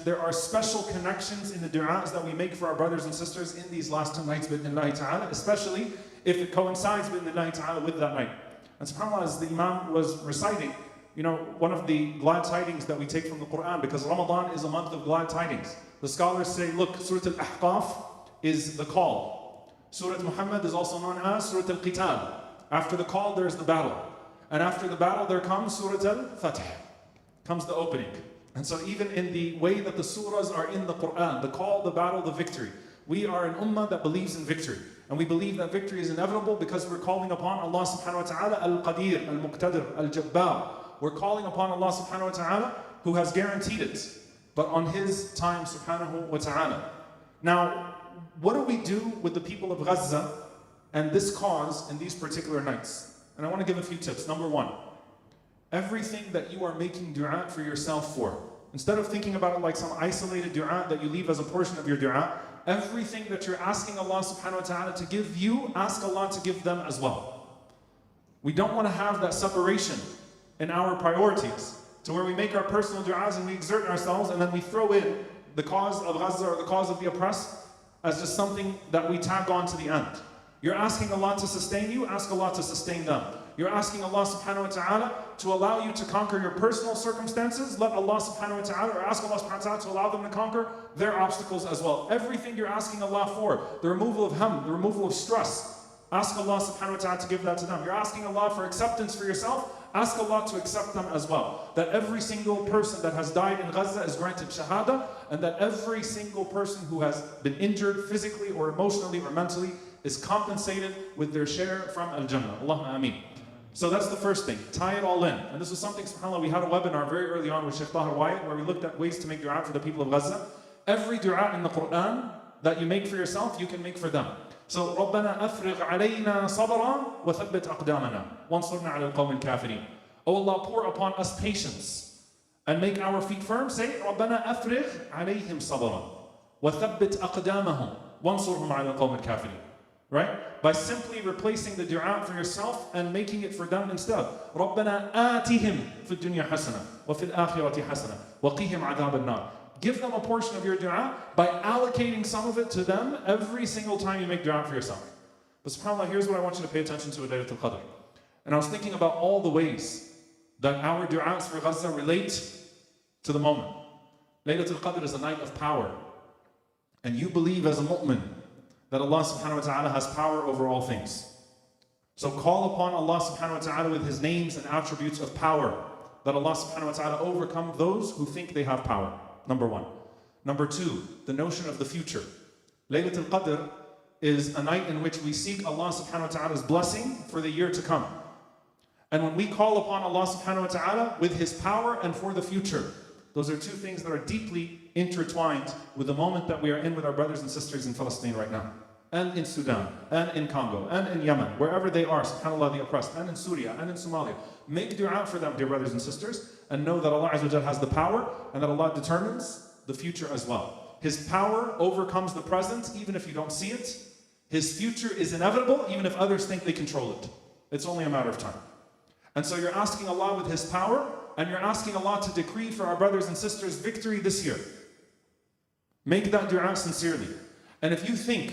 There are special connections in the du'as that we make for our brothers and sisters in these last 2 nights, bi'idhnillahi ta'ala, especially if it coincides bi'idhnillahi ta'ala with that night. And subhanAllah, as the Imam was reciting, one of the glad tidings that we take from the Quran, because Ramadan is a month of glad tidings. The scholars say, look, Surah Al-Ahqaf is the call. Surah Muhammad is also known as Surah Al-Qital. After the call, there's the battle. And after the battle, there comes Surah Al-Fatih. Comes the opening. And so even in the way that the surahs are in the Quran, the call, the battle, the victory, we are an ummah that believes in victory. And we believe that victory is inevitable because we're calling upon Allah subhanahu wa ta'ala al-Qadir, al-Muqtadir, al-Jabbar. We're calling upon Allah subhanahu wa ta'ala who has guaranteed it, but on His time subhanahu wa ta'ala. Now, what do we do with the people of Gaza and this cause in these particular nights? And I want to give a few tips. Number one, everything that you are making dua for yourself for, instead of thinking about it like some isolated dua that you leave as a portion of your dua, everything that you're asking Allah subhanahu wa ta'ala to give you, ask Allah to give them as well. We don't want to have that separation in our priorities, to where we make our personal du'as and we exert ourselves and then we throw in the cause of Gaza or the cause of the oppressed as just something that we tag on to the end. You're asking Allah to sustain you, ask Allah to sustain them. You're asking Allah subhanahu wa ta'ala to allow you to conquer your personal circumstances. Let Allah subhanahu wa ta'ala, or ask Allah subhanahu wa ta'ala to allow them to conquer their obstacles as well. Everything you're asking Allah for, the removal of ham, the removal of stress, ask Allah subhanahu wa ta'ala to give that to them. You're asking Allah for acceptance for yourself, ask Allah to accept them as well. That every single person that has died in Gaza is granted shahada, and that every single person who has been injured physically or emotionally or mentally is compensated with their share from Al-Jannah. Allahumma ameen. So that's the first thing, tie it all in. And this was something, subhanAllah, we had a webinar very early on with Sheikh Tahir Wyatt where we looked at ways to make dua for the people of Gaza. Every dua in the Quran that you make for yourself, you can make for them. So, رَبَّنَا أَفْرِغْ عَلَيْنَا صَبْرًا وَثَبِّتْ أَقْدَامَنَا وَانصُرْنَا عَلَى الْقَوْمِ الْكَافِرِينَ. Oh Allah, pour upon us patience and make our feet firm. Say, رَبَّنَا أَفْرِغْ عَلَيْهِمْ صَبْرًا وَثَبِّتْ أَقْدَامَهُمْ وَانصُرْهُمْ عَلَى الْقَوْمِ الْكَافِرِينَ. Right? By simply replacing the dua for yourself and making it for them instead. رَبَّنَا آتِهِمْ فِي الدُّنْيَا حَسَنًا وَفِي الْآخِرَةِ حَسَنًا وَقِهِمْ عَذَابَ النَّارِ. Give them a portion of your dua by allocating some of it to them every single time you make dua for yourself. But subhanAllah, here's what I want you to pay attention to with Laylatul Qadr. And I was thinking about all the ways that our du'as for Gaza relate to the moment. Laylatul Qadr is a night of power. And you believe as a mu'min that Allah subhanahu wa ta'ala has power over all things. So call upon Allah subhanahu wa ta'ala with His names and attributes of power, that Allah subhanahu wa ta'ala overcome those who think they have power. Number one. Number two, the notion of the future. Laylatul Qadr is a night in which we seek Allah subhanahu wa ta'ala's blessing for the year to come. And when we call upon Allah subhanahu wa ta'ala with His power and for the future, those are two things that are deeply intertwined with the moment that we are in with our brothers and sisters in Palestine right now, and in Sudan, and in Congo, and in Yemen, wherever they are, subhanAllah, the oppressed, and in Syria, and in Somalia. Make dua for them, dear brothers and sisters, and know that Allah Azza wa Jal has the power, and that Allah determines the future as well. His power overcomes the present, even if you don't see it. His future is inevitable, even if others think they control it. It's only a matter of time. And so you're asking Allah with His power, and you're asking Allah to decree for our brothers and sisters victory this year. Make that dua sincerely. And if you think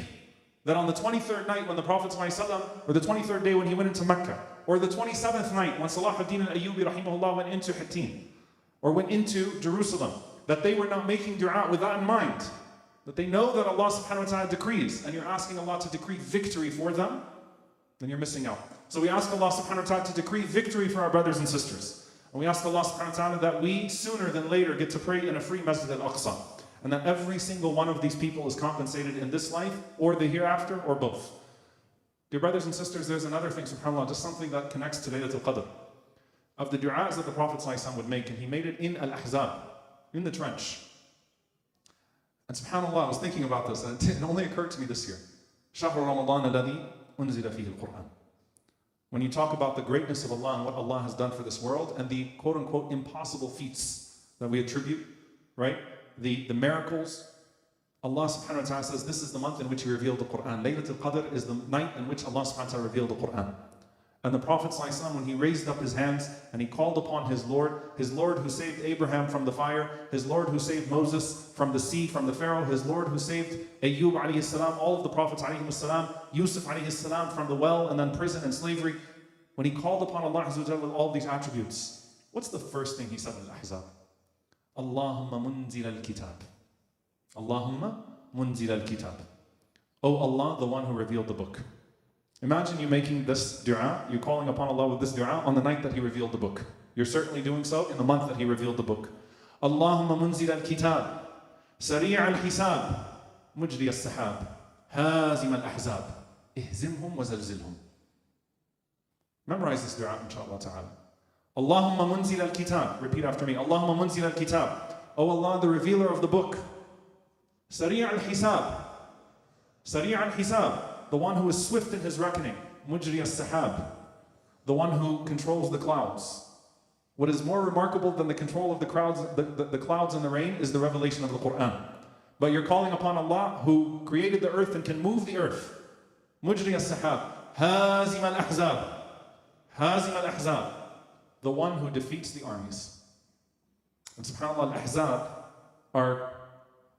that on the 23rd night when the Prophet ﷺ, or the 23rd day when he went into Mecca, or the 27th night when Salah ad-Din al-Ayyubi rahimahullah went into Hattin, or went into Jerusalem, that they were not making dua with that in mind, that they know that Allah subhanahu wa ta'ala decrees, and you're asking Allah to decree victory for them, then you're missing out. So we ask Allah subhanahu wa ta'ala to decree victory for our brothers and sisters. And we ask Allah subhanahu wa ta'ala that we sooner than later get to pray in a free Masjid al-Aqsa. And that every single one of these people is compensated in this life, or the hereafter, or both. Dear brothers and sisters, there's another thing, subhanAllah, just something that connects to Laylatul Qadr. Of the du'as that the Prophet ﷺ would make, and he made it in Al-Ahzab, in the trench. And subhanAllah, I was thinking about this, and it only occurred to me this year. شهر رمضان الذي أنزل فيه القرآن. When you talk about the greatness of Allah and what Allah has done for this world, and the quote-unquote impossible feats that we attribute, right? The miracles, Allah subhanahu wa ta'ala says this is the month in which He revealed the Quran. Laylatul Qadr is the night in which Allah subhanahu wa ta'ala revealed the Quran. And the Prophet ﷺ, when he raised up his hands and he called upon his Lord who saved Abraham from the fire, his Lord who saved Moses from the sea, from the Pharaoh, his Lord who saved Ayyub alayhi salam, all of the Prophets alayhi salam, Yusuf alayhi salam from the well and then prison and slavery. When he called upon Allah Azza wa Jalla with all these attributes, what's the first thing he said in Al-Ahzab? Allahumma munzil al-kitab. Allahumma munzil al-kitab. Oh Allah, the one who revealed the book. Imagine you making this dua, you calling upon Allah with this dua on the night that He revealed the book. You're certainly doing so in the month that He revealed the book. Allahumma munzil al-kitab, sari' al-hisab, mujri al-sahab, hazim al-ahzab, ihzimhum wa zalzilhum. Memorize this dua, inshaAllah ta'ala. Allahumma munzil al-kitab, repeat after me. Allahumma munzil al-kitab, O Allah, the revealer of the book. Sari' al-hisab, sari' al-hisab, the one who is swift in his reckoning. Mujri al-sahab, the one who controls the clouds. What is more remarkable than the control of the clouds, the clouds and the rain is the revelation of the Quran. But you're calling upon Allah who created the earth and can move the earth. Mujri al-sahab, hazim al-ahzab, hazim al-ahzab, the one who defeats the armies. And subhanAllah, al-ahzab are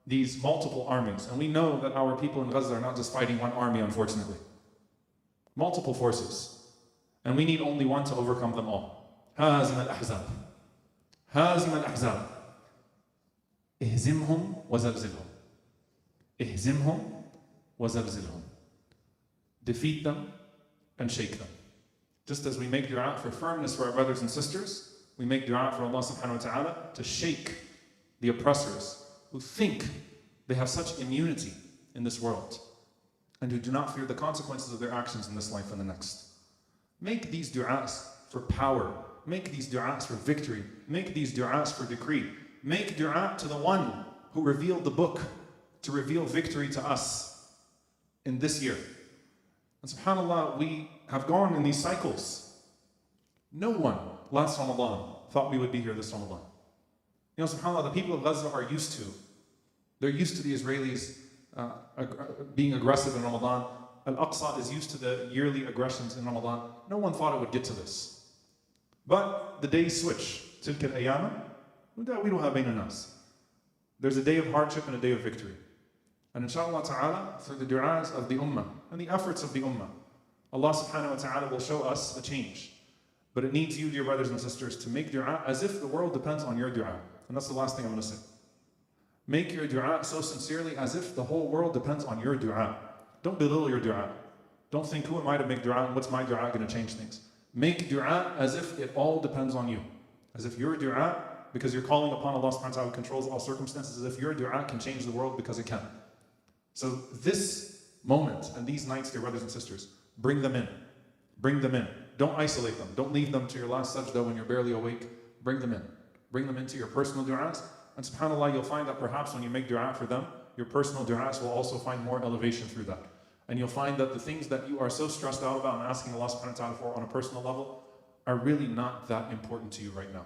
these multiple armies. And we know that our people in Gaza are not just fighting one army, unfortunately. Multiple forces. And we need only one to overcome them all. Hazim al-ahzab. Hazim al-ahzab. Ihzimhum wa zalzilhum. Ihzimhum wa zalzilhum. Defeat them and shake them. Just as we make dua for firmness for our brothers and sisters, we make dua for Allah subhanahu wa ta'ala to shake the oppressors who think they have such immunity in this world and who do not fear the consequences of their actions in this life and the next. Make these du'as for power. Make these du'as for victory. Make these du'as for decree. Make du'a to the one who revealed the book to reveal victory to us in this year. And subhanAllah, we have gone in these cycles. No one last Ramadan thought we would be here this Ramadan. You know, subhanAllah, the people of Gaza are used to. They're used to the Israelis being aggressive in Ramadan. Al-Aqsa is used to the yearly aggressions in Ramadan. No one thought it would get to this. But the days switch. تِلْكَ الْأَيَّامَ نُدَاوِلُهَا بَيْنَ النَّاسِ. There's a day of hardship and a day of victory. And inshaAllah ta'ala, through the du'as of the ummah and the efforts of the ummah, Allah subhanahu wa ta'ala will show us a change. But it needs you, dear brothers and sisters, to make dua as if the world depends on your dua. And that's the last thing I'm going to say. Make your dua so sincerely as if the whole world depends on your dua. Don't belittle your dua. Don't think, who am I to make dua and what's my dua going to change things? Make dua as if it all depends on you. As if your dua, because you're calling upon Allah subhanahu wa ta'ala who controls all circumstances, as if your dua can change the world because it can. So this moment and these nights, dear brothers and sisters, bring them in. Bring them in. Don't isolate them. Don't leave them to your last sajda when you're barely awake. Bring them in. Bring them into your personal du'as. And subhanAllah, you'll find that perhaps when you make du'a for them, your personal du'as will also find more elevation through that. And you'll find that the things that you are so stressed out about and asking Allah subhanahu wa ta'ala for on a personal level are really not that important to you right now.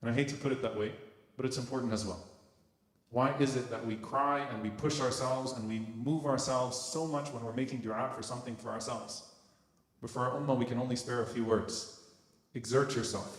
And I hate to put it that way, but it's important as well. Why is it that we cry and we push ourselves and we move ourselves so much when we're making du'a for something for ourselves? But for our ummah, we can only spare a few words. Exert yourself.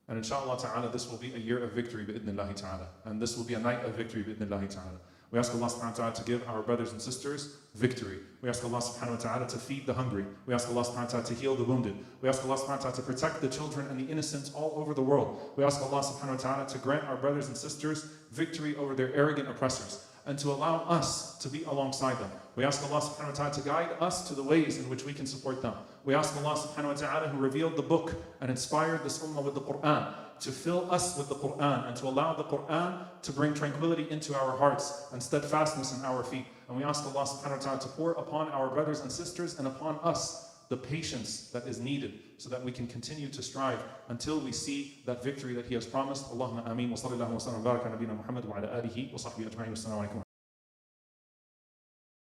And inshaAllah ta'ala, this will be a year of victory bi'idhnillahi ta'ala. And this will be a night of victory bi'idhnillahi ta'ala. We ask Allah subhanahu wa ta'ala to give our brothers and sisters victory. We ask Allah subhanahu wa ta'ala to feed the hungry. We ask Allah subhanahu wa ta'ala to heal the wounded. We ask Allah subhanahu wa ta'ala to protect the children and the innocents all over the world. We ask Allah subhanahu wa ta'ala to grant our brothers and sisters victory over their arrogant oppressors and to allow us to be alongside them. We ask Allah subhanahu wa ta'ala to guide us to the ways in which we can support them. We ask Allah subhanahu wa ta'ala, who revealed the book and inspired this ummah with the Quran, to fill us with the Quran and to allow the Quran to bring tranquility into our hearts and steadfastness in our feet. And we ask Allah subhanahu wa ta'ala to pour upon our brothers and sisters and upon us the patience that is needed so that we can continue to strive until we see that victory that He has promised. Allahumma ameen wa sallallahu wa sallam wa baraka nabina Muhammad wa ala alihi wa sahbihi ajma'in. Wassalamu alaikum.